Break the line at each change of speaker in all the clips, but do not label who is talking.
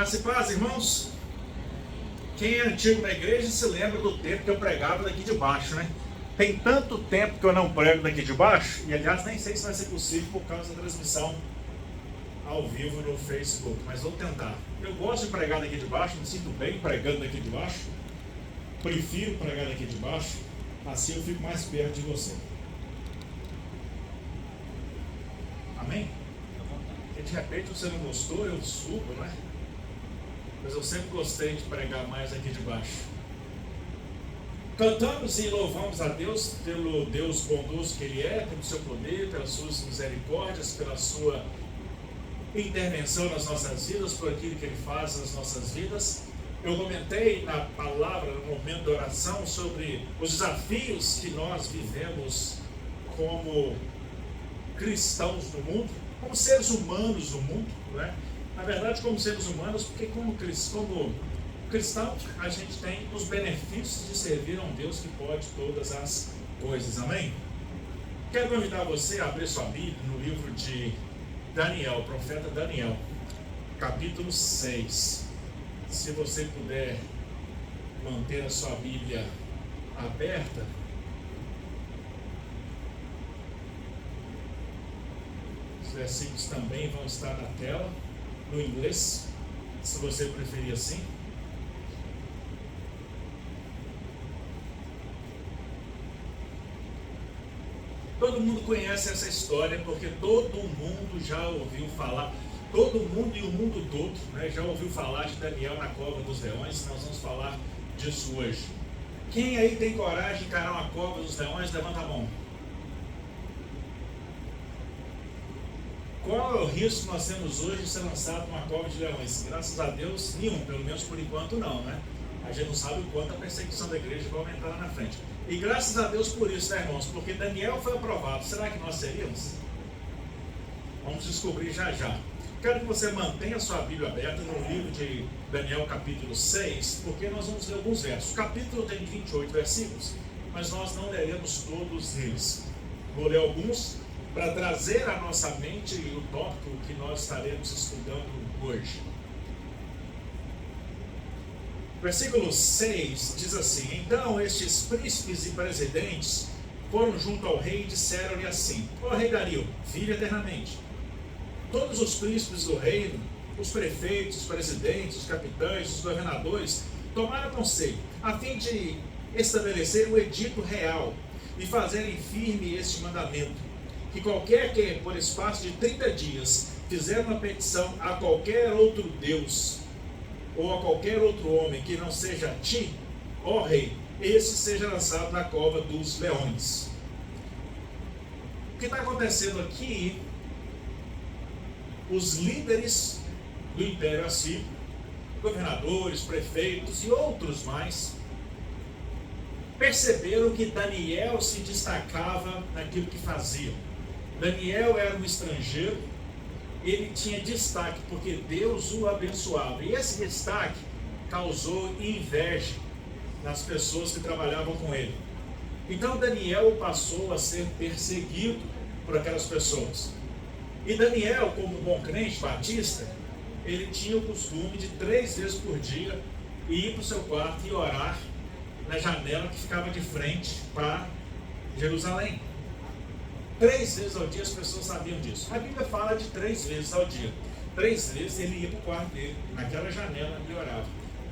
Graça e paz, irmãos. Quem é antigo na igreja se lembra do tempo que eu pregava daqui de baixo, né? Tem tanto tempo que eu não prego daqui de baixo, e aliás nem sei se vai ser possível por causa da transmissão ao vivo no Facebook, mas vou tentar. Eu gosto de pregar daqui de baixo, me sinto bem pregando daqui de baixo, prefiro pregar daqui de baixo, assim eu fico mais perto de você. Amém? Porque de repente você não gostou, eu subo, né? Mas eu sempre gostei de pregar mais aqui de baixo. Cantamos e louvamos a Deus pelo Deus bondoso que Ele é, pelo seu poder, pelas suas misericórdias, pela sua intervenção nas nossas vidas, por aquilo que Ele faz nas nossas vidas. Eu comentei na palavra, no momento da oração, sobre os desafios que nós vivemos como cristãos do mundo, como seres humanos do mundo, não é? Na verdade, como seres humanos, porque como cristãos, a gente tem os benefícios de servir a um Deus que pode todas as coisas, amém? Quero convidar você a abrir sua Bíblia no livro de Daniel, profeta Daniel, capítulo 6. Se você puder manter a sua Bíblia aberta, os versículos também vão estar na tela, no inglês, se você preferir assim. Todo mundo conhece essa história, porque todo mundo já ouviu falar, todo mundo e o mundo todo, né, já ouviu falar de Daniel na cova dos leões. Nós vamos falar disso hoje. Quem aí tem coragem de encarar uma cova dos leões, levanta a mão. Qual é o risco que nós temos hoje de ser lançado numa cova de leões? Graças a Deus, nenhum, pelo menos por enquanto não, né? A gente não sabe o quanto a perseguição da igreja vai aumentar lá na frente. E graças a Deus por isso, né, irmãos? Porque Daniel foi aprovado. Será que nós seríamos? Vamos descobrir já já. Quero que você mantenha a sua Bíblia aberta no livro de Daniel, capítulo 6, porque nós vamos ler alguns versos. O capítulo tem 28 versículos, mas nós não leremos todos eles. Vou ler alguns para trazer à nossa mente o tópico que nós estaremos estudando hoje. Versículo 6 diz assim: Então estes príncipes e presidentes foram junto ao rei e disseram-lhe assim: Ó rei Dario, vive eternamente. Todos os príncipes do reino, os prefeitos, os presidentes, os capitães, os governadores, tomaram conselho, a fim de estabelecer um edito real e fazerem firme este mandamento: que qualquer que, por espaço de 30 dias, fizer uma petição a qualquer outro Deus, ou a qualquer outro homem que não seja a ti, ó rei, esse seja lançado na cova dos leões. O que está acontecendo aqui? Os líderes do Império Assírio, governadores, prefeitos e outros mais, perceberam que Daniel se destacava naquilo que fazia. Daniel era um estrangeiro, ele tinha destaque porque Deus o abençoava. E esse destaque causou inveja nas pessoas que trabalhavam com ele. Então Daniel passou a ser perseguido por aquelas pessoas. E Daniel, como um bom crente batista, ele tinha o costume de 3 vezes por dia ir para o seu quarto e orar na janela que ficava de frente para Jerusalém. 3 vezes ao dia, as pessoas sabiam disso. A Bíblia fala de 3 vezes ao dia. 3 vezes ele ia para o quarto dele, naquela janela, e orava.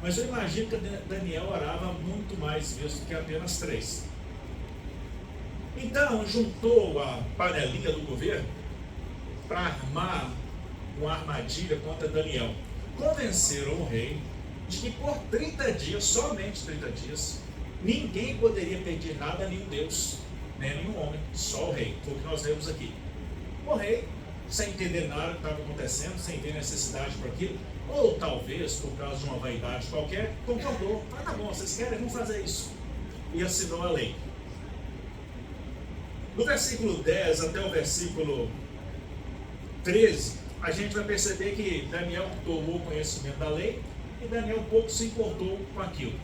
Mas eu imagino que Daniel orava muito mais vezes do que apenas 3. Então, juntou a panelinha do governo para armar uma armadilha contra Daniel. Convenceram o rei de que por 30 dias, somente 30 dias, ninguém poderia pedir nada a nenhum Deus, nem a nenhum homem, só o rei. Foi o que nós lemos aqui. O rei, sem entender nada do que estava acontecendo, sem ter necessidade para aquilo, ou talvez por causa de uma vaidade qualquer, concordou. Tá bom, vocês querem? Vamos fazer isso. E assinou a lei. Do versículo 10 até o versículo 13, a gente vai perceber que Daniel tomou conhecimento da lei e Daniel pouco se importou com aquilo.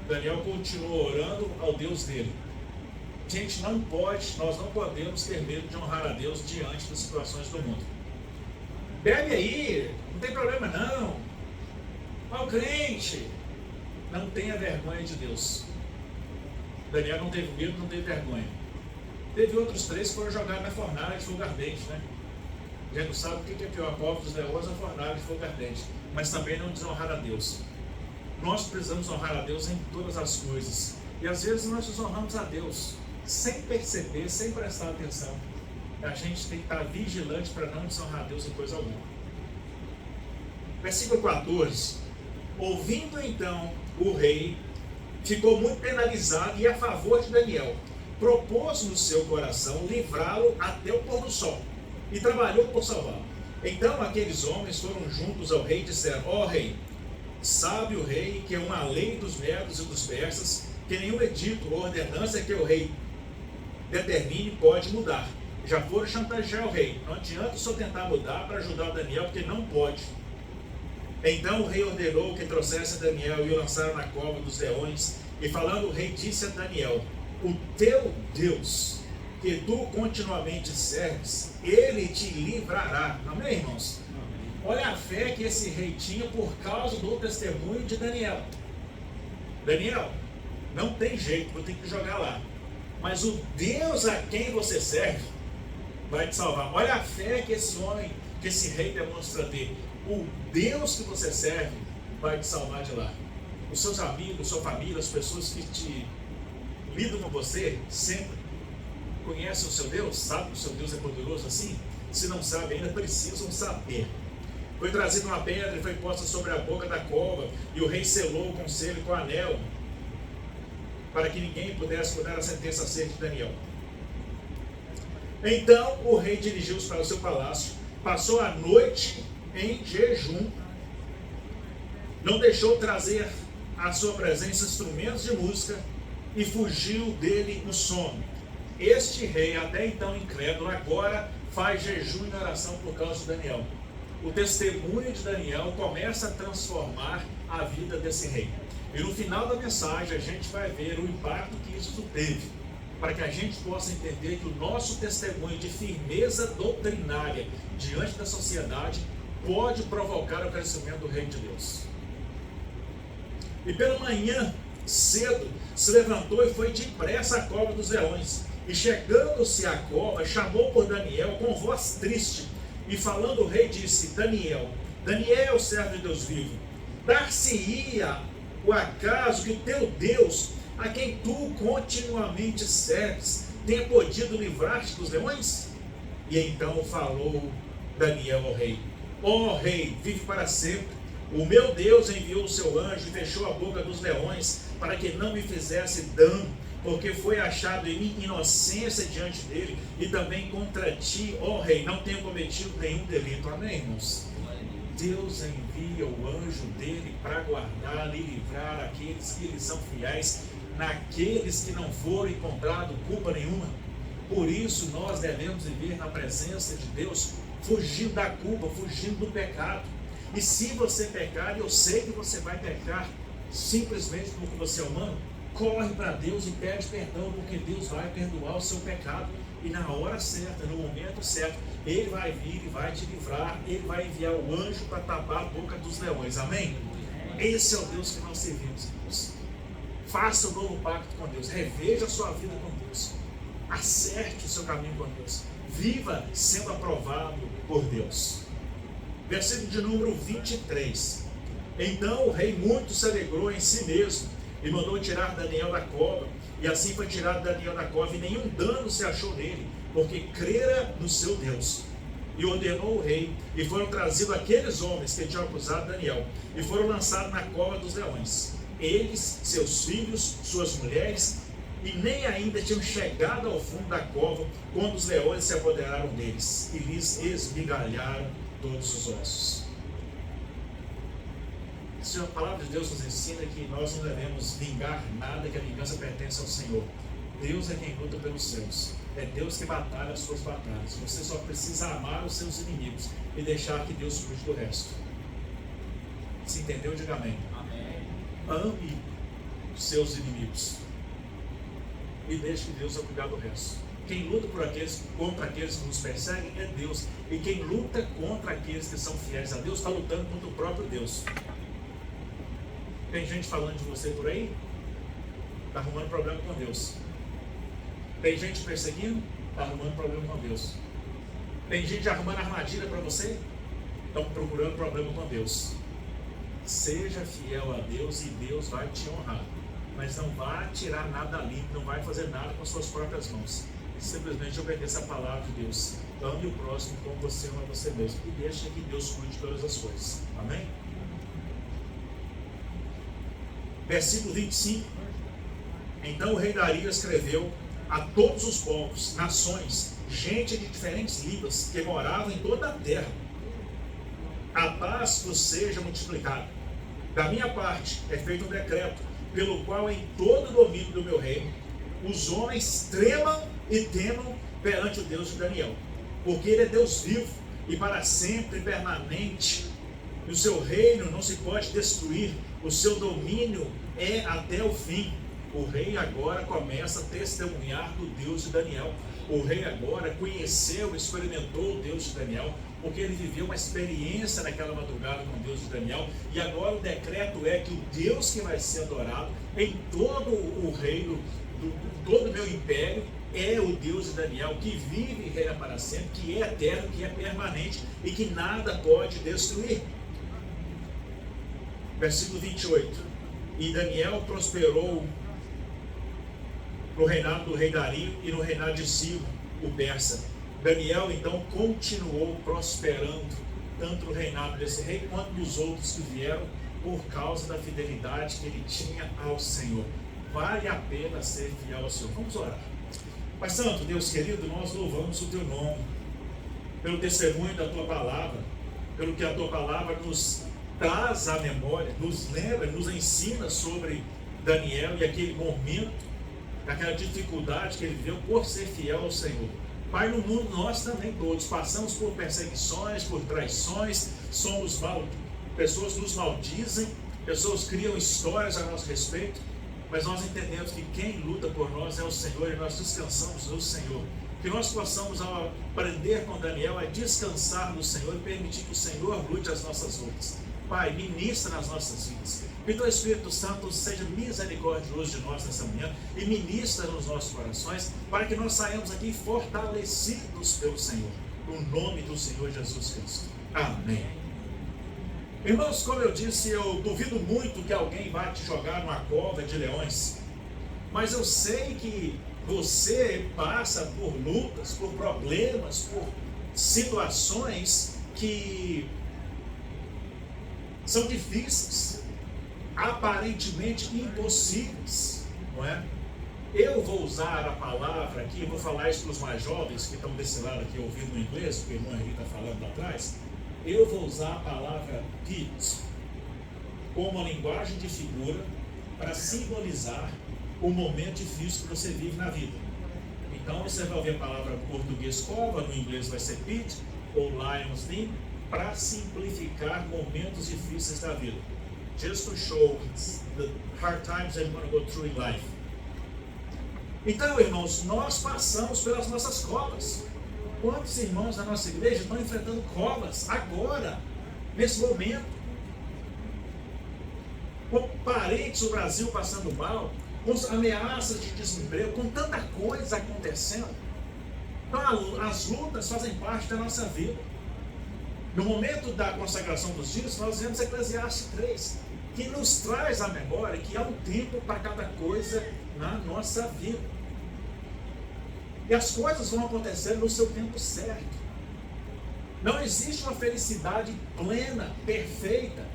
Daniel continuou orando ao Deus dele. Gente, nós não podemos ter medo de honrar a Deus diante das situações do mundo. Bebe aí, não tem problema não. crente, não tenha vergonha de Deus. Daniel não teve medo, não teve vergonha. Teve outros 3 que foram jogados na fornalha de fogo ardente, né? Já não sabe o que é pior, a cova dos leões ou a fornalha de fogo ardente. Mas também não desonrar a Deus. Nós precisamos honrar a Deus em todas as coisas. E às vezes nós desonramos a Deus sem perceber, sem prestar atenção. A gente tem que estar vigilante para não desonrar a Deus em coisa alguma. Versículo 14. Ouvindo então o rei, ficou muito penalizado e a favor de Daniel. Propôs no seu coração livrá-lo até o pôr do sol. E trabalhou por salvá-lo. Então aqueles homens foram juntos ao rei e disseram: ó rei, sabe o rei que é uma lei dos medos e dos persas, que nenhum edito ou ordenança que o rei determine pode mudar. Já foram chantagear o rei. Não adianta o senhor tentar mudar para ajudar o Daniel, porque não pode. Então o rei ordenou que trouxesse Daniel e o lançaram na cova dos leões. E falando, o rei disse a Daniel: o teu Deus, que tu continuamente serves, ele te livrará. Amém, irmãos? Olha a fé que esse rei tinha por causa do testemunho de Daniel. Daniel, não tem jeito, vou ter que jogar lá. Mas o Deus a quem você serve vai te salvar. Olha a fé que esse homem, que esse rei demonstra ter. O Deus que você serve vai te salvar de lá. Os seus amigos, sua família, as pessoas que te lidam com você, sempre conhecem o seu Deus, sabem que o seu Deus é poderoso assim? Se não sabem ainda, precisam saber. Foi trazida uma pedra e foi posta sobre a boca da cova, e o rei selou com selo e com anel, para que ninguém pudesse mudar a sentença acerca de Daniel. Então o rei dirigiu-se para o seu palácio, passou a noite em jejum, não deixou trazer à sua presença instrumentos de música, e fugiu dele o sono. Este rei, até então incrédulo, agora faz jejum e oração por causa de Daniel. O testemunho de Daniel começa a transformar a vida desse rei. E no final da mensagem a gente vai ver o impacto que isso teve, para que a gente possa entender que o nosso testemunho de firmeza doutrinária diante da sociedade pode provocar o crescimento do reino de Deus. E pela manhã, cedo, se levantou e foi depressa à cova dos leões. E chegando-se à cova, chamou por Daniel com voz triste. E falando o rei disse: Daniel, Daniel, servo de Deus vivo, dar-se-ia o acaso que o teu Deus, a quem tu continuamente serves, tenha podido livrar-te dos leões? E então falou Daniel ao rei: ó rei, vive para sempre. O meu Deus enviou o seu anjo e fechou a boca dos leões, para que não me fizesse dano, porque foi achado em mim inocência diante dele, e também contra ti, ó rei, não tenho cometido nenhum delito. Amém, irmãos? Deus envia o anjo dele para guardar e livrar aqueles que lhe são fiéis, naqueles que não foram encontrados culpa nenhuma. Por isso nós devemos viver na presença de Deus, fugindo da culpa, fugindo do pecado. E se você pecar, e eu sei que você vai pecar, simplesmente porque você é humano, corre para Deus e pede perdão, porque Deus vai perdoar o seu pecado. E na hora certa, no momento certo, Ele vai vir e vai te livrar. Ele vai enviar o anjo para tapar a boca dos leões. Amém? Esse é o Deus que nós servimos, irmãos. Faça um novo pacto com Deus. Reveja a sua vida com Deus. Acerte o seu caminho com Deus. Viva sendo aprovado por Deus. Versículo de número 23. Então o rei muito se alegrou em si mesmo e mandou tirar Daniel da cova. E assim foi tirado Daniel da cova, e nenhum dano se achou nele, porque crera no seu Deus. E ordenou o rei, e foram trazidos aqueles homens que tinham acusado Daniel, e foram lançados na cova dos leões. Eles, seus filhos, suas mulheres, e nem ainda tinham chegado ao fundo da cova, quando os leões se apoderaram deles, e lhes esmigalharam todos os ossos. A palavra de Deus nos ensina que nós não devemos vingar nada, que a vingança pertence ao Senhor. Deus é quem luta pelos seus. É Deus que batalha as suas batalhas. Você só precisa amar os seus inimigos e deixar que Deus cuide do resto. Se entendeu? Diga amém. Amém. Ame os seus inimigos e deixe que Deus vai cuidar do resto. Quem luta contra aqueles que nos perseguem é Deus. E quem luta contra aqueles que são fiéis a Deus está lutando contra o próprio Deus. Tem gente falando de você por aí, está arrumando problema com Deus. Tem gente perseguindo, está arrumando problema com Deus. Tem gente arrumando armadilha para você, estão procurando problema com Deus. Seja fiel a Deus e Deus vai te honrar. Mas não vai tirar nada limpo, não vai fazer nada com as suas próprias mãos. Simplesmente obedeça a palavra de Deus. Ame o próximo como você ama você mesmo. E deixa que Deus cuide de todas as coisas. Amém? Versículo 25. Então o rei Dario escreveu a todos os povos, nações, gente de diferentes línguas que moravam em toda a terra: a paz vos seja multiplicada. Da minha parte é feito um decreto, pelo qual em todo o domínio do meu reino os homens tremam e temam perante o Deus de Daniel, porque ele é Deus vivo e para sempre permanente, e o seu reino não se pode destruir, o seu domínio é até o fim. O rei agora começa a testemunhar do Deus de Daniel. O rei agora conheceu, experimentou o Deus de Daniel, porque ele viveu uma experiência naquela madrugada com o Deus de Daniel. E agora o decreto é que o Deus que vai ser adorado em todo o reino, todo o meu império, é o Deus de Daniel, que vive e reina para sempre, que é eterno, que é permanente e que nada pode destruir. Versículo 28. E Daniel prosperou no reinado do rei Dario e no reinado de Ciro, o persa. Daniel então continuou prosperando, tanto no reinado desse rei quanto dos outros que vieram, por causa da fidelidade que ele tinha ao Senhor. Vale a pena ser fiel ao Senhor. Vamos orar. Pai Santo, Deus querido, nós louvamos o teu nome, pelo testemunho da tua palavra, pelo que a tua palavra nos traz à memória, nos lembra, nos ensina sobre Daniel e aquele momento, aquela dificuldade que ele viveu por ser fiel ao Senhor. Pai, no mundo nós também todos passamos por perseguições, por traições, somos pessoas nos maldizem, pessoas criam histórias a nosso respeito, mas nós entendemos que quem luta por nós é o Senhor e nós descansamos no Senhor. Que nós possamos aprender com Daniel a descansar no Senhor e permitir que o Senhor lute as nossas lutas. Pai, ministra nas nossas vidas. Que o Espírito Santo seja misericordioso de nós nessa manhã e ministra nos nossos corações, para que nós saímos aqui fortalecidos pelo Senhor. No nome do Senhor Jesus Cristo. Amém. Irmãos, como eu disse, eu duvido muito que alguém vá te jogar numa cova de leões. Mas eu sei que você passa por lutas, por problemas, por situações que são difíceis, aparentemente impossíveis, não é? Eu vou usar a palavra aqui, vou falar isso para os mais jovens que estão desse lado aqui ouvindo no inglês, porque o irmão Henrique está falando lá atrás. Eu vou usar a palavra pit como uma linguagem de figura para simbolizar o momento difícil que você vive na vida. Então você vai ouvir a palavra em português cova, no inglês vai ser pit ou lion's den, para simplificar momentos difíceis da vida. Just to show the hard times that we're going to go through in life. Então, irmãos, nós passamos pelas nossas covas. Quantos irmãos da nossa igreja estão enfrentando covas agora, nesse momento? Com parentes do Brasil passando mal, com ameaças de desemprego, com tanta coisa acontecendo. Então, as lutas fazem parte da nossa vida. No momento da consagração dos dias, nós vemos Eclesiastes 3, que nos traz à memória que há um tempo para cada coisa na nossa vida. E as coisas vão acontecer no seu tempo certo. Não existe uma felicidade plena, perfeita.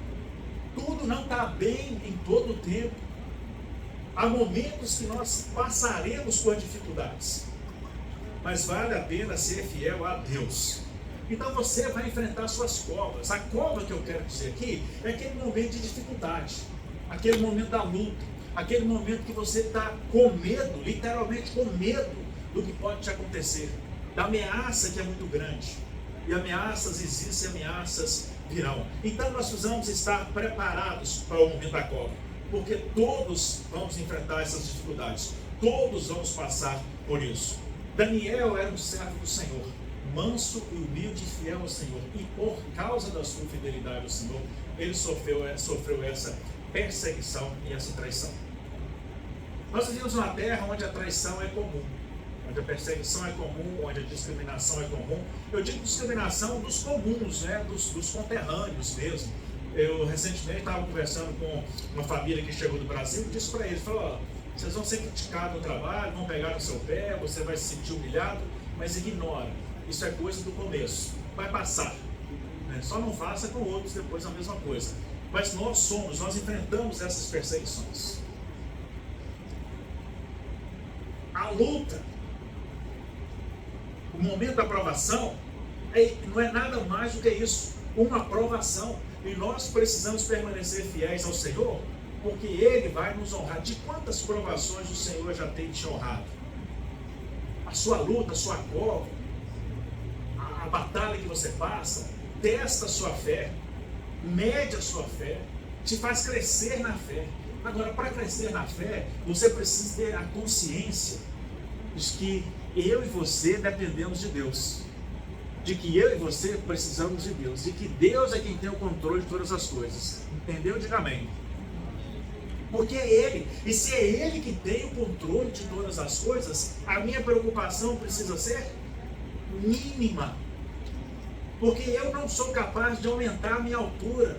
Tudo não está bem em todo o tempo. Há momentos que nós passaremos por dificuldades. Mas vale a pena ser fiel a Deus. Então você vai enfrentar suas covas. A cova que eu quero dizer aqui é aquele momento de dificuldade, aquele momento da luta, aquele momento que você está com medo, literalmente com medo do que pode te acontecer, da ameaça que é muito grande. E ameaças existem, ameaças virão. Então nós precisamos estar preparados para o momento da cova, porque todos vamos enfrentar essas dificuldades, todos vamos passar por isso. Daniel era um servo do Senhor, manso e humilde e fiel ao Senhor, e por causa da sua fidelidade ao Senhor, ele sofreu essa perseguição e essa traição. Nós vivemos numa terra onde a traição é comum, onde a perseguição é comum, onde a discriminação é comum. Eu digo discriminação dos comuns, né? dos conterrâneos mesmo. Eu recentemente estava conversando com uma família que chegou do Brasil e disse para eles, falou, ó, vocês vão ser criticados no trabalho, vão pegar no seu pé, você vai se sentir humilhado, mas ignora. Isso é coisa do começo, vai passar. Né? Só não faça com outros depois a mesma coisa. Mas nós enfrentamos essas perseguições. A luta, o momento da aprovação, não é nada mais do que isso, uma aprovação. E nós precisamos permanecer fiéis ao Senhor, porque Ele vai nos honrar. De quantas provações o Senhor já tem te honrado? A sua luta, a sua prova, a batalha que você passa, testa a sua fé, mede a sua fé, te faz crescer na fé. Agora, para crescer na fé, você precisa ter a consciência de que eu e você dependemos de Deus. De que eu e você precisamos de Deus. De que Deus é quem tem o controle de todas as coisas. Entendeu? Diga amém. Porque é Ele. E se é Ele que tem o controle de todas as coisas, a minha preocupação precisa ser mínima. Porque eu não sou capaz de aumentar a minha altura.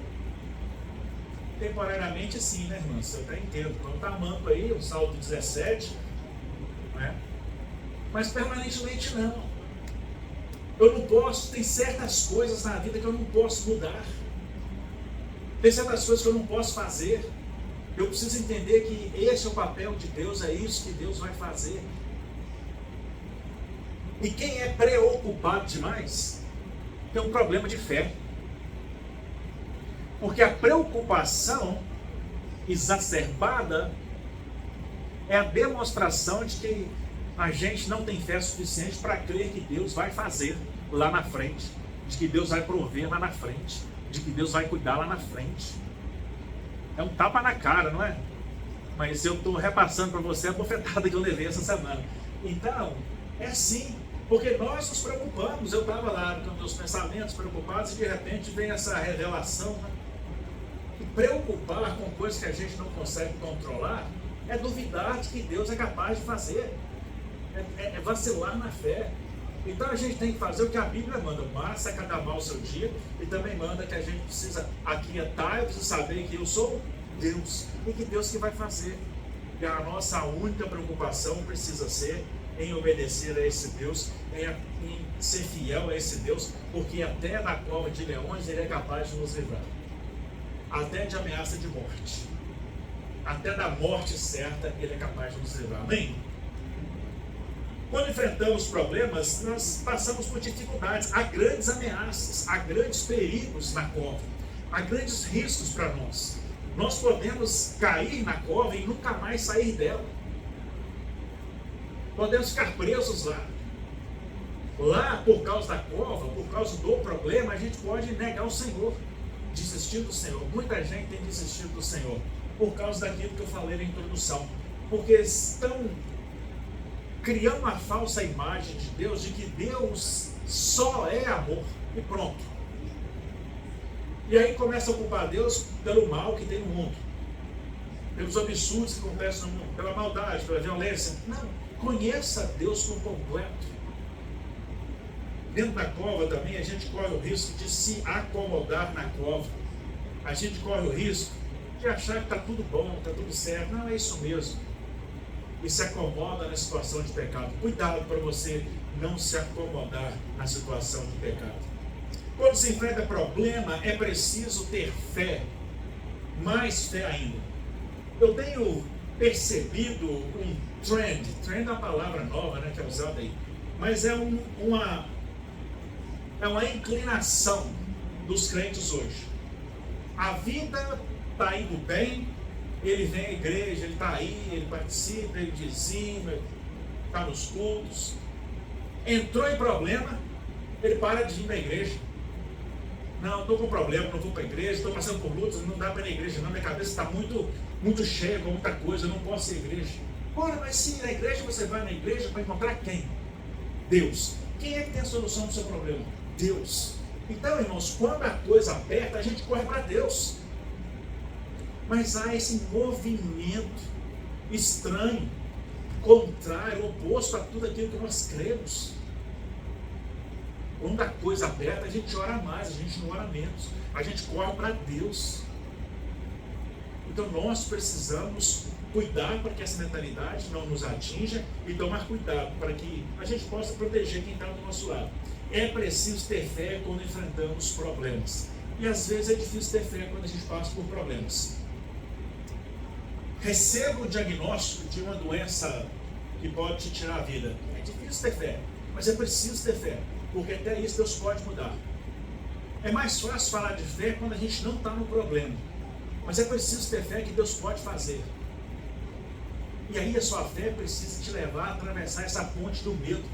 Temporariamente sim, né, irmã? Você até entendo. Então está amando aí, o Salmo 17. Né? Mas permanentemente não. Eu não posso, tem certas coisas na vida que eu não posso mudar. Tem certas coisas que eu não posso fazer. Eu preciso entender que esse é o papel de Deus, é isso que Deus vai fazer. E quem é preocupado demais tem um problema de fé. Porque a preocupação exacerbada é a demonstração de que a gente não tem fé suficiente para crer que Deus vai fazer lá na frente, de que Deus vai prover lá na frente, de que Deus vai cuidar lá na frente. É um tapa na cara, não é? Mas eu estou repassando para você a bofetada que eu levei essa semana. Então, é assim, porque nós nos preocupamos. Eu estava lá com meus pensamentos preocupados e de repente vem essa revelação. Né? E preocupar com coisas que a gente não consegue controlar é duvidar de que Deus é capaz de fazer. É vacilar na fé. Então a gente tem que fazer o que a Bíblia manda, mas acadamar o seu dia, e também manda que a gente precisa aquietar, eu preciso saber que eu sou Deus, e que Deus que vai fazer. E a nossa única preocupação precisa ser em obedecer a esse Deus, em ser fiel a esse Deus, porque até da cova de leões Ele é capaz de nos livrar. Até de ameaça de morte. Até da morte certa Ele é capaz de nos livrar. Amém? Quando enfrentamos problemas, nós passamos por dificuldades. Há grandes ameaças, há grandes perigos na cova, há grandes riscos para nós. Nós podemos cair na cova e nunca mais sair dela. Podemos ficar presos lá. Lá, por causa da cova, por causa do problema, a gente pode negar o Senhor, desistir do Senhor. Muita gente tem desistido do Senhor por causa daquilo que eu falei na introdução. Porque estão criando uma falsa imagem de Deus, de que Deus só é amor, e pronto. E aí começa a culpar Deus pelo mal que tem no mundo, pelos absurdos que acontecem no mundo, pela maldade, pela violência. Não, conheça Deus por completo. Dentro da cova também a gente corre o risco de se acomodar na cova. A gente corre o risco de achar que está tudo bom, está tudo certo. Não, é isso mesmo. E se acomoda na situação de pecado. Cuidado para você não se acomodar na situação de pecado. Quando se enfrenta problema, é preciso ter fé, mais fé ainda. Eu tenho percebido um trend é uma palavra nova, né, que é usada aí, mas é uma inclinação dos crentes hoje. A vida está indo bem, ele vem à igreja, ele está aí, ele participa, ele dizima, está nos cultos. Entrou em problema, ele para de ir para a igreja. Não, estou com problema, não vou para a igreja, estou passando por lutas, não dá para ir na igreja não, minha cabeça está muito cheia com muita coisa, eu não posso ir à igreja. Ora, mas se na igreja você vai na igreja para encontrar quem? Deus. Quem é que tem a solução para o seu problema? Deus. Então, irmãos, quando a coisa aperta, a gente corre para Deus. Mas há esse movimento estranho, contrário, oposto a tudo aquilo que nós cremos. Quando a coisa aperta, a gente ora mais, a gente não ora menos. A gente corre para Deus. Então nós precisamos cuidar para que essa mentalidade não nos atinja e tomar cuidado para que a gente possa proteger quem está do nosso lado. É preciso ter fé quando enfrentamos problemas. E às vezes é difícil ter fé quando a gente passa por problemas. Receba o diagnóstico de uma doença que pode te tirar a vida. É difícil ter fé, mas é preciso ter fé, porque até isso Deus pode mudar. É mais fácil falar de fé quando a gente não está no problema, mas é preciso ter fé que Deus pode fazer. E aí a sua fé precisa te levar a atravessar essa ponte do medo.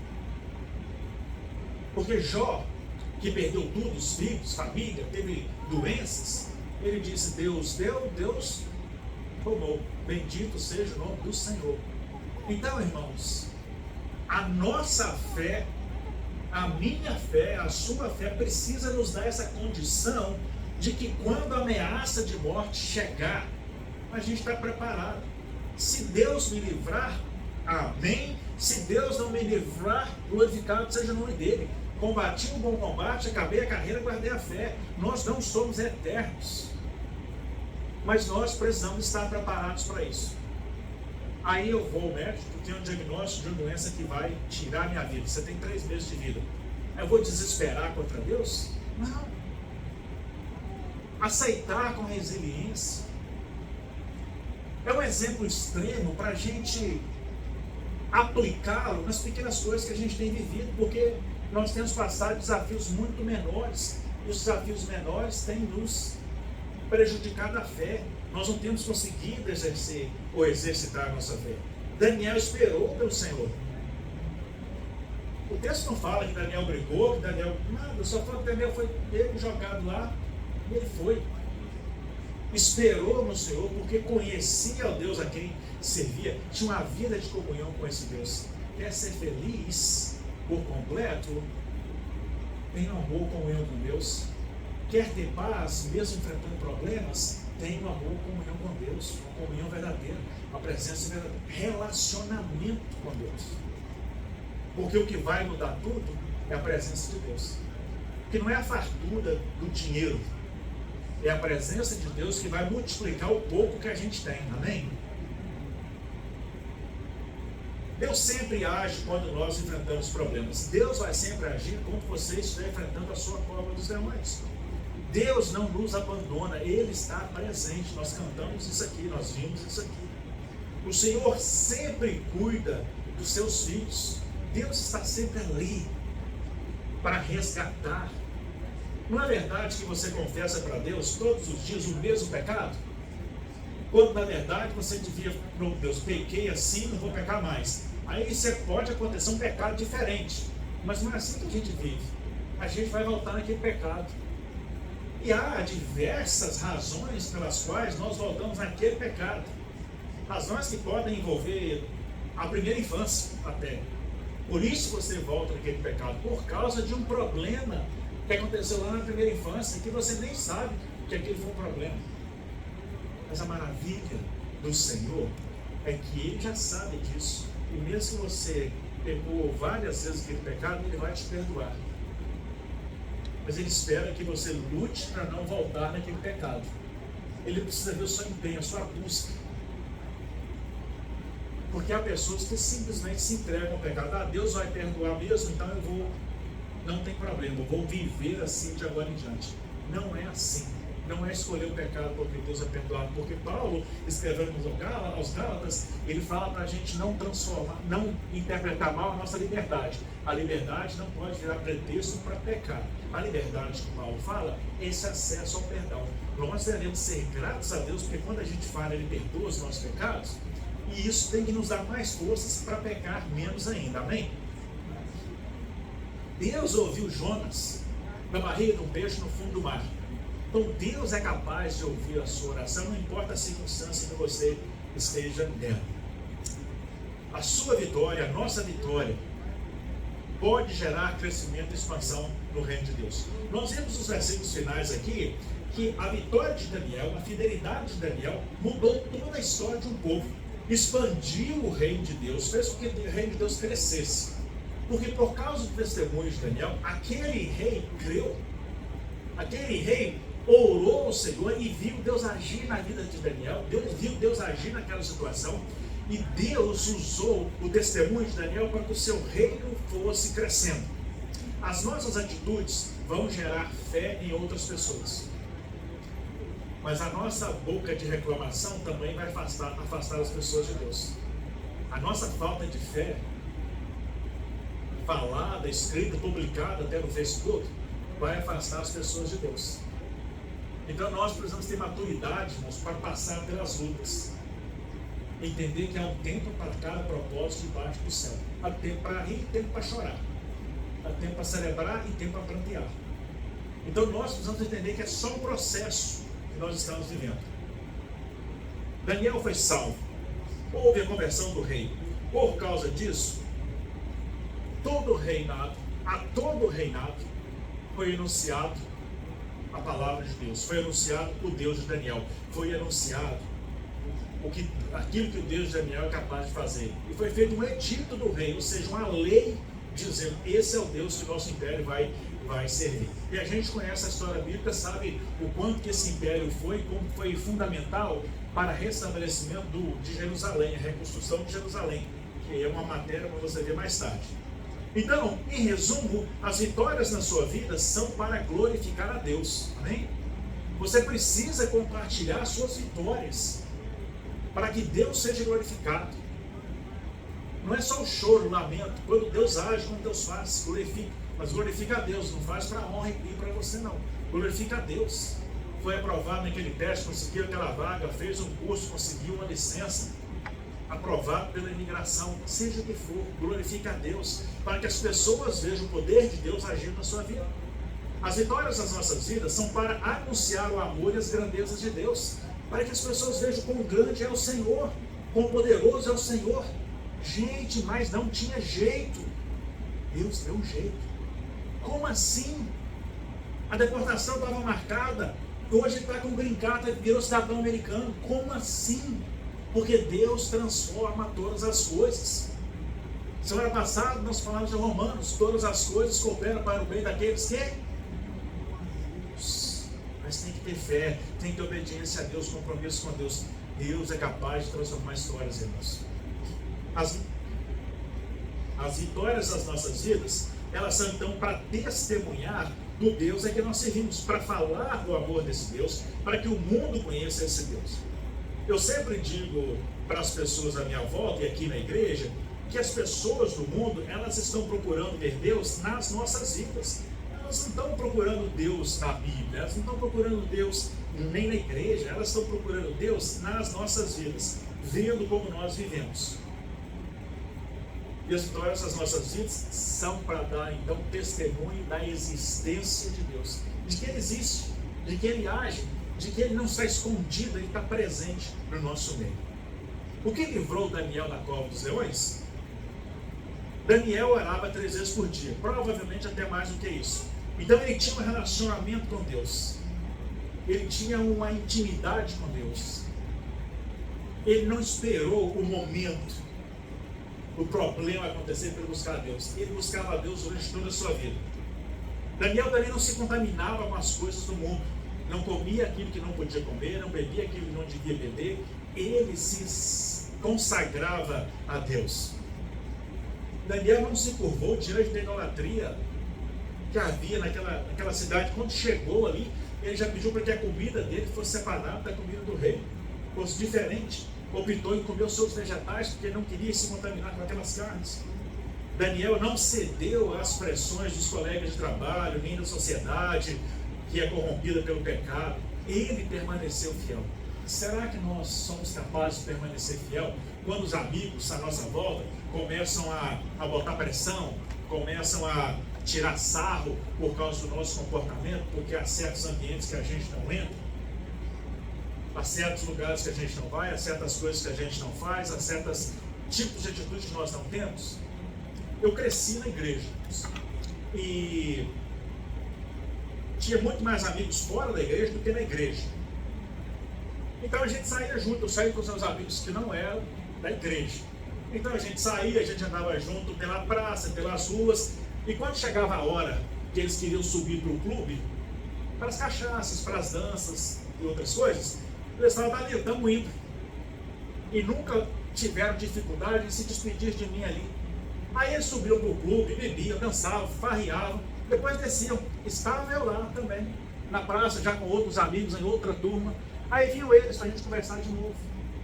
Porque Jó, que perdeu tudo, os filhos, família, teve doenças, ele disse: Deus deu, Deus tomou. Bendito seja o nome do Senhor. Então, irmãos, a nossa fé, a minha fé, a sua fé precisa nos dar essa condição de que quando a ameaça de morte chegar, a gente está preparado. Se Deus me livrar, amém. Se Deus não me livrar, glorificado seja o nome dele. Combati um bom combate, acabei a carreira, guardei a fé. Nós não somos eternos, mas nós precisamos estar preparados para isso. Aí eu vou ao médico, tenho um diagnóstico de uma doença que vai tirar a minha vida. Você tem 3 meses de vida. Eu vou desesperar contra Deus? Não. Aceitar com resiliência. É um exemplo extremo para a gente aplicá-lo nas pequenas coisas que a gente tem vivido, porque nós temos passado desafios muito menores, e os desafios menores têm nos prejudicado a fé. Nós não temos conseguido exercer ou exercitar a nossa fé. Daniel esperou pelo Senhor. O texto não fala que Daniel brigou, que Daniel... Nada, só fala que Daniel foi pego, jogado lá, e ele foi. Esperou no Senhor, porque conhecia o Deus a quem servia, tinha uma vida de comunhão com esse Deus. Quer ser feliz por completo? Tenha uma boa comunhão com Deus. Quer ter paz, mesmo enfrentando problemas? Tenha uma boa comunhão com Deus, uma comunhão verdadeira, uma presença verdadeira, relacionamento com Deus. Porque o que vai mudar tudo é a presença de Deus. Que não é a fartura do dinheiro, é a presença de Deus que vai multiplicar o pouco que a gente tem, amém? Deus sempre age quando nós enfrentamos problemas. Deus vai sempre agir quando você estiver enfrentando a sua cova dos demônios. Deus não nos abandona, Ele está presente. Nós cantamos isso aqui, nós vimos isso aqui. O Senhor sempre cuida dos seus filhos. Deus está sempre ali para resgatar. Não é verdade que você confessa para Deus todos os dias o mesmo pecado? Quando na verdade você devia, não, Deus, pequei assim, não vou pecar mais. Aí você pode acontecer um pecado diferente, mas não é assim que a gente vive. A gente vai voltar naquele pecado. E há diversas razões pelas quais nós voltamos naquele pecado. Razões que podem envolver a primeira infância até. Por isso você volta naquele pecado, por causa de um problema que aconteceu lá na primeira infância, que você nem sabe que aquele foi um problema. Mas a maravilha do Senhor é que Ele já sabe disso. E mesmo que você pecou várias vezes aquele pecado, Ele vai te perdoar. Mas Ele espera que você lute para não voltar naquele pecado. Ele precisa ver o seu empenho, a sua busca. Porque há pessoas que simplesmente se entregam ao pecado. Ah, Deus vai perdoar mesmo, então eu vou... Não tem problema, eu vou viver assim de agora em diante. Não é assim. Não é escolher o pecado porque Deus é perdoado. Porque Paulo, escrevendo aos Gálatas, ele fala para a gente não transformar, não interpretar mal a nossa liberdade. A liberdade não pode virar pretexto para pecar. A liberdade que Paulo fala é esse acesso ao perdão. Nós devemos ser gratos a Deus, porque quando a gente fala, Ele perdoa os nossos pecados, e isso tem que nos dar mais forças para pecar menos ainda. Amém? Deus ouviu Jonas na barriga de um peixe no fundo do mar. Então Deus é capaz de ouvir a sua oração, não importa a circunstância que você esteja nela. A sua vitória, a nossa vitória, pode gerar crescimento e expansão no reino de Deus. Nós vemos os versículos finais aqui, que a vitória de Daniel, a fidelidade de Daniel, mudou toda a história de um povo, expandiu o reino de Deus, fez com que o reino de Deus crescesse. Porque por causa do testemunho de Daniel, aquele rei creu, aquele rei orou ao Senhor e viu Deus agir na vida de Daniel, viu Deus agir naquela situação, e Deus usou o testemunho de Daniel para que o seu reino fosse crescendo. As nossas atitudes vão gerar fé em outras pessoas, mas a nossa boca de reclamação também vai afastar as pessoas de Deus. A nossa falta de fé, falada, escrita, publicada até no Facebook, vai afastar as pessoas de Deus. Então nós precisamos ter maturidade, irmãos, para passar pelas lutas. Entender que há um tempo para cada propósito debaixo do céu. Há tempo para rir e tempo para chorar. Há tempo para celebrar e tempo para prantear. Então nós precisamos entender que é só um processo que nós estamos vivendo. Daniel foi salvo. Houve a conversão do rei. Por causa disso, a todo reinado foi anunciado a palavra de Deus. Foi anunciado o Deus de Daniel. Foi anunciado aquilo que o Deus de Daniel é capaz de fazer. E foi feito um edito do rei, ou seja, uma lei dizendo: esse é o Deus que o nosso império vai servir. E a gente conhece a história bíblica, sabe o quanto que esse império foi, como foi fundamental para o restabelecimento de Jerusalém, a reconstrução de Jerusalém, que é uma matéria para você ver mais tarde. Então, em resumo, as vitórias na sua vida são para glorificar a Deus. Amém? Você precisa compartilhar suas vitórias para que Deus seja glorificado. Não é só o choro, o lamento. Quando Deus age, quando Deus faz, glorifica. Mas glorifica a Deus, não faz para a honra e para você não. Glorifica a Deus. Foi aprovado naquele teste, conseguiu aquela vaga, fez um curso, conseguiu uma licença, aprovado pela imigração, seja o que for, glorifica a Deus, para que as pessoas vejam o poder de Deus agindo na sua vida. As vitórias das nossas vidas são para anunciar o amor e as grandezas de Deus, para que as pessoas vejam quão grande é o Senhor, quão poderoso é o Senhor. Gente, mas não tinha jeito. Deus deu um jeito. Como assim? A deportação estava marcada, hoje está com green card, virou cidadão americano. Como assim? Porque Deus transforma todas as coisas. Semana passada nós falamos de Romanos: todas as coisas cooperam para o bem daqueles que... Mas tem que ter fé, tem que ter obediência a Deus, compromisso com Deus. Deus é capaz de transformar histórias, irmãos. As vitórias das nossas vidas, elas são então para testemunhar do Deus a que nós servimos, para falar do amor desse Deus, para que o mundo conheça esse Deus. Eu sempre digo para as pessoas à minha volta e aqui na igreja, que as pessoas do mundo, elas estão procurando ver Deus nas nossas vidas. Elas não estão procurando Deus na Bíblia, elas não estão procurando Deus nem na igreja, elas estão procurando Deus nas nossas vidas, vendo como nós vivemos. E as vitórias das nossas vidas são para dar então testemunho da existência de Deus, de que Ele existe, de que Ele age, de que Ele não está escondido, Ele está presente no nosso meio. O que livrou Daniel da cova dos leões? Daniel orava 3 vezes por dia, provavelmente até mais do que isso. Então ele tinha um relacionamento com Deus, ele tinha uma intimidade com Deus. Ele não esperou o momento, o problema acontecer para buscar a Deus. Ele buscava a Deus durante toda a sua vida. Daniel também não se contaminava com as coisas do mundo, não comia aquilo que não podia comer, não bebia aquilo que não devia beber. Ele se consagrava a Deus. Daniel não se curvou diante da idolatria que havia naquela cidade. Quando chegou ali, ele já pediu para que a comida dele fosse separada da comida do rei, fosse diferente. Optou em comer os seus vegetais, porque não queria se contaminar com aquelas carnes. Daniel não cedeu às pressões dos colegas de trabalho, nem da sociedade, que é corrompida pelo pecado. Ele permaneceu fiel. Será que nós somos capazes de permanecer fiel quando os amigos à nossa volta começam a botar pressão, começam a tirar sarro por causa do nosso comportamento, porque há certos ambientes que a gente não entra, há certos lugares que a gente não vai, há certas coisas que a gente não faz, há certos tipos de atitudes que nós não temos? Eu cresci na igreja e tinha muito mais amigos fora da igreja do que na igreja. Então a gente saía junto, eu saía com os meus amigos que não eram da igreja. Então a gente saía, a gente andava junto pela praça, pelas ruas, e quando chegava a hora que eles queriam subir para o clube, para as cachaças, para as danças e outras coisas, eles estavam ali, estamos indo. E nunca tiveram dificuldade em se despedir de mim ali. Aí eles subiam para o clube, bebiam, dançavam, farreavam, depois desciam. Estava eu lá também, na praça, já com outros amigos em outra turma. Aí viu eles para a gente conversar de novo,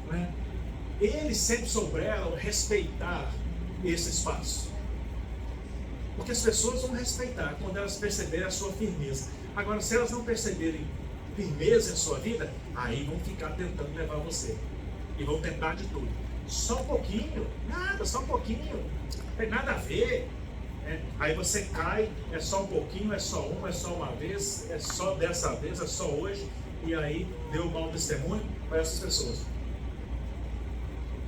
né? Eles sempre souberam respeitar esse espaço. Porque as pessoas vão respeitar quando elas perceberem a sua firmeza. Agora, se elas não perceberem firmeza em sua vida, aí vão ficar tentando levar você. E vão tentar de tudo. Só um pouquinho, nada, só um pouquinho. Não tem nada a ver. Aí você cai, é só um pouquinho, é só uma vez, é só dessa vez, é só hoje. E aí deu um mau testemunho para essas pessoas.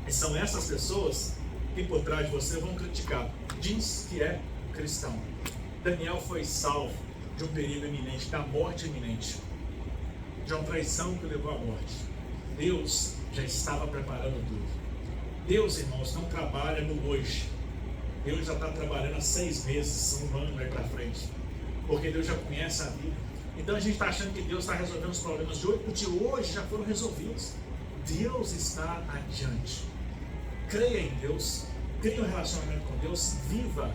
E são essas pessoas que por trás de você vão criticar. Diz que é cristão. Daniel foi salvo de um perigo iminente, da morte iminente, de uma traição que levou à morte. Deus já estava preparando tudo. Deus, irmãos, não trabalha no hoje. Deus já está trabalhando há 6 meses, um ano aí para frente. Porque Deus já conhece a vida. Então a gente está achando que Deus está resolvendo os problemas de hoje já foram resolvidos. Deus está adiante. Creia em Deus, crie um relacionamento com Deus, viva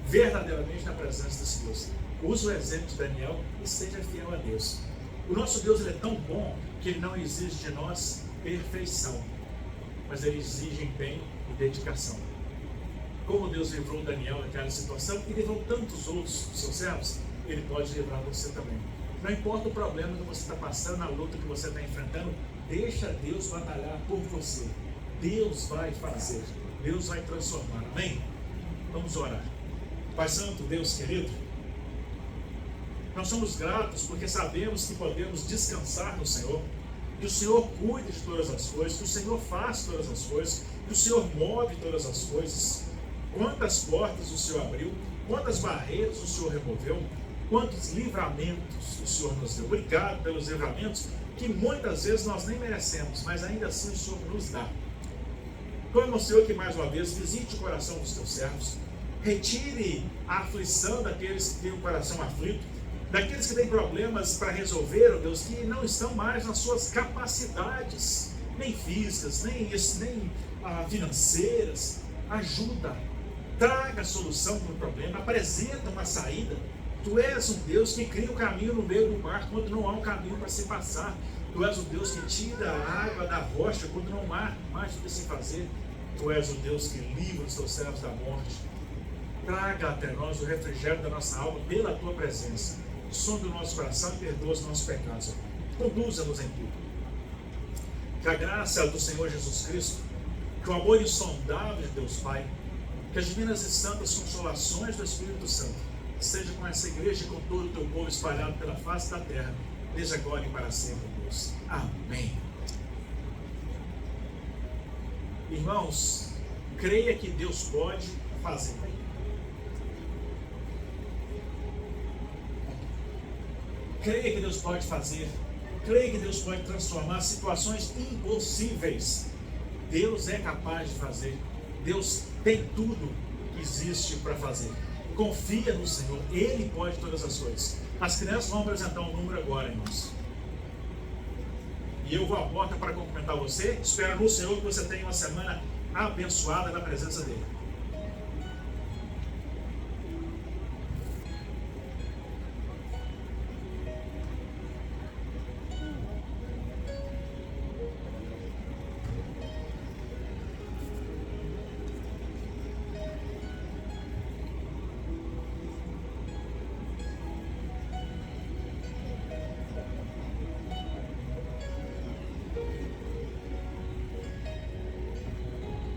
verdadeiramente na presença desse Deus. Use o exemplo de Daniel e seja fiel a Deus. O nosso Deus, ele é tão bom que ele não exige de nós perfeição, mas ele exige empenho e dedicação. Como Deus livrou Daniel daquela situação e livrou tantos outros dos seus servos, ele pode livrar você também. Não importa o problema que você está passando, a luta que você está enfrentando, deixa Deus batalhar por você. Deus vai fazer, Deus vai transformar, amém? Vamos orar. Pai Santo, Deus querido, nós somos gratos porque sabemos que podemos descansar no Senhor, que o Senhor cuida de todas as coisas, que o Senhor faz todas as coisas, que o Senhor move todas as coisas. Quantas portas o Senhor abriu, quantas barreiras o Senhor removeu, quantos livramentos o Senhor nos deu. Obrigado pelos livramentos que muitas vezes nós nem merecemos, mas ainda assim o Senhor nos dá. Clamo ao Senhor que mais uma vez visite o coração dos teus servos, retire a aflição daqueles que têm o coração aflito, daqueles que têm problemas para resolver, ó Deus, que não estão mais nas suas capacidades, nem físicas, nem financeiras. Ajuda, traga a solução para o problema, apresenta uma saída. Tu és um Deus que cria o caminho no meio do mar quando não há um caminho para se passar. Tu és o Deus que tira a água da rocha quando não há mais o que se fazer. Tu és o Deus que livra os teus servos da morte. Traga até nós o refrigério da nossa alma pela tua presença. Sonda o nosso coração e perdoa os nossos pecados. Conduza-nos em tudo. Que a graça do Senhor Jesus Cristo, que o amor insondável de Deus Pai, que as divinas e santas consolações do Espírito Santo seja com essa igreja e com todo o teu povo espalhado pela face da terra, desde agora e para sempre, Deus. Amém. Irmãos, creia que Deus pode fazer. Creia que Deus pode fazer. Creia que Deus pode transformar situações impossíveis. Deus é capaz de fazer. Deus tem tudo que existe para fazer. Confia no Senhor, Ele pode todas as coisas. As crianças vão apresentar um número agora, irmãos. E eu vou à porta para cumprimentar você. Espero no Senhor que você tenha uma semana abençoada na presença dEle.